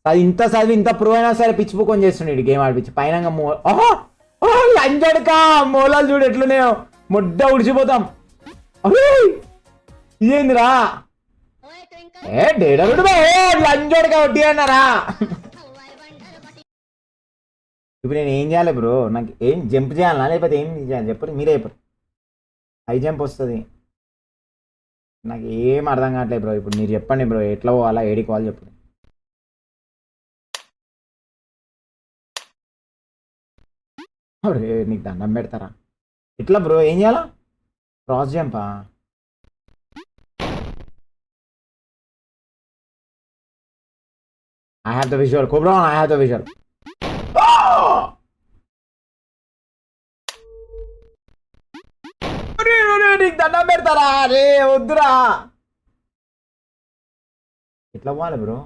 అది ఇంత చదివి ఇంత ప్రూవ్ అయినా సరే పిచ్చి పుక్కొని చేస్తుండే గేమ్ ఆడిపించి పైన లంచోడక మూలాలు చూడు ఎట్లున్నాయో ముడ్డ ఉడిచిపోతాం. ఇదేందిరా ఏ డేడరుడు లంచోడక వడ్డీ అన్నారా. ఇప్పుడు నేను ఏం చేయాలి బ్రో? నాకు ఏం జంప్ చేయాలనా లేకపోతే ఏం చేయాలి చెప్పండి, మీరే చెప్పరు. హై జంప్ వస్తుంది, నాకు ఏం అర్థం కావట్లేదు బ్రో. ఇప్పుడు మీరు చెప్పండి బ్రో, ఎట్లా పోవాలా, ఏడికి పోవాలి చెప్పండి. నీకు దండం పెడతారా? ఎట్లా బ్రో, ఏం చేయాలా? Cross Zampa? I have the visual. Cobra, I have the visual. నీకు దండం పెడతారా? అరే వద్దురా. ఎట్లా పోవాలి బ్రో?